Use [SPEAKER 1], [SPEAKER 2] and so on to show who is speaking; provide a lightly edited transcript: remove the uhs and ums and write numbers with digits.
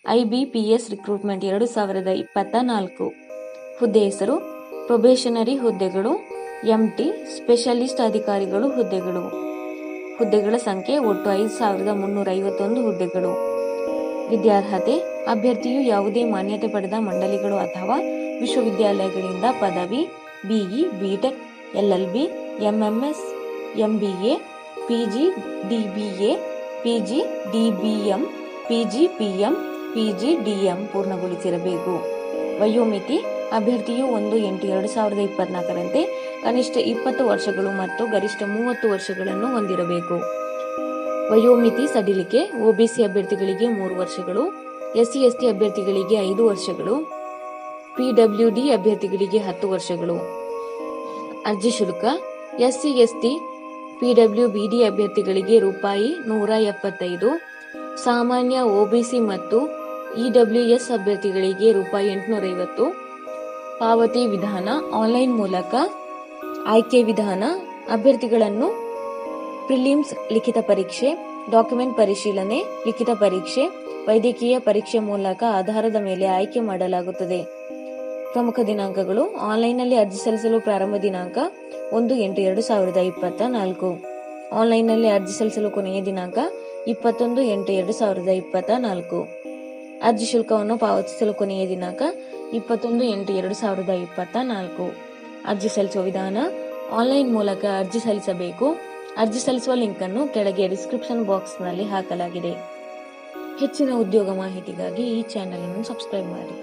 [SPEAKER 1] IBPS recruitment 2024. ಹುದ್ದೆ ಹೆಸರು probationary ಹುದ್ದೆಗಳು, MT ಸ್ಪೆಷಲಿಸ್ಟ್ ಅಧಿಕಾರಿಗಳು ಹುದ್ದೆಗಳು. ಹುದ್ದೆಗಳ ಸಂಖ್ಯೆ ಒಟ್ಟು 5351 ಹುದ್ದೆಗಳು. ವಿದ್ಯಾರ್ಹತೆ ಅಭ್ಯರ್ಥಿಯು ಯಾವುದೇ ಮಾನ್ಯತೆ ಪಡೆದ ಮಂಡಳಿಗಳು ಅಥವಾ ವಿಶ್ವವಿದ್ಯಾಲಯಗಳಿಂದ ಪದವಿ, BE, BTech, LLB, MMS, MBA, PG, DBA, PG, DBM, PG, PM, PG, DM ಪೂರ್ಣಗೊಳಿಸಿರಬೇಕು. ವಯೋಮಿತಿ ಅಭ್ಯರ್ಥಿಯು 1/8/2024 ಕನಿಷ್ಠ 20 ವರ್ಷಗಳು ಮತ್ತು ಗರಿಷ್ಠ 30 ವರ್ಷಗಳನ್ನು ಹೊಂದಿರಬೇಕು. ವಯೋಮಿತಿ ಸಡಿಲಿಕೆ OBC ಅಭ್ಯರ್ಥಿಗಳಿಗೆ 3 ವರ್ಷಗಳು, SC/ST ಅಭ್ಯರ್ಥಿಗಳಿಗೆ 5 ವರ್ಷಗಳು, PWD ಅಭ್ಯರ್ಥಿಗಳಿಗೆ 10 ವರ್ಷಗಳು. ಅರ್ಜಿ ಶುಲ್ಕ SC/ST PWBD ಅಭ್ಯರ್ಥಿಗಳಿಗೆ ₹175, ಸಾಮಾನ್ಯ OBC ಮತ್ತು EWS ಅಭ್ಯರ್ಥಿಗಳಿಗೆ ₹850. ಪಾವತಿ ವಿಧಾನ ಆನ್ಲೈನ್ ಮೂಲಕ. ಆಯ್ಕೆ ವಿಧಾನ ಅಭ್ಯರ್ಥಿಗಳನ್ನು ಪ್ರಿಲಿಮ್ಸ್ ಲಿಖಿತ ಪರೀಕ್ಷೆ, ಡಾಕ್ಯುಮೆಂಟ್ ಪರಿಶೀಲನೆ, ಲಿಖಿತ ಪರೀಕ್ಷೆ, ವೈದ್ಯಕೀಯ ಪರೀಕ್ಷೆ ಮೂಲಕ ಆಧಾರದ ಮೇಲೆ ಆಯ್ಕೆ ಮಾಡಲಾಗುತ್ತದೆ. ಪ್ರಮುಖ ದಿನಾಂಕಗಳು: ಆನ್ಲೈನ್ನಲ್ಲಿ ಅರ್ಜಿ ಸಲ್ಲಿಸಲು ಪ್ರಾರಂಭ ದಿನಾಂಕ 1/8/2024. ಆನ್ಲೈನ್ನಲ್ಲಿ ಅರ್ಜಿ ಸಲ್ಲಿಸಲು ಕೊನೆಯ ದಿನಾಂಕ 21/8/2024. ಅರ್ಜಿ ಶುಲ್ಕವನ್ನು ಪಾವತಿಸಲು ಕೊನೆಯ ದಿನಾಂಕ 21/8/2024. ಅರ್ಜಿ ಸಲ್ಲಿಸುವ ವಿಧಾನ: ಆನ್ಲೈನ್ ಮೂಲಕ ಅರ್ಜಿ ಸಲ್ಲಿಸಬೇಕು. ಅರ್ಜಿ ಸಲ್ಲಿಸುವ ಲಿಂಕ್ ಅನ್ನು ಕೆಳಗೆ ಡಿಸ್ಕ್ರಿಪ್ಷನ್ ಬಾಕ್ಸ್ನಲ್ಲಿ ಹಾಕಲಾಗಿದೆ. ಹೆಚ್ಚಿನ ಉದ್ಯೋಗ ಮಾಹಿತಿಗಾಗಿ ಈ ಚಾನೆಲ್ ಅನ್ನು ಸಬ್ಸ್ಕ್ರೈಬ್ ಮಾಡಿ.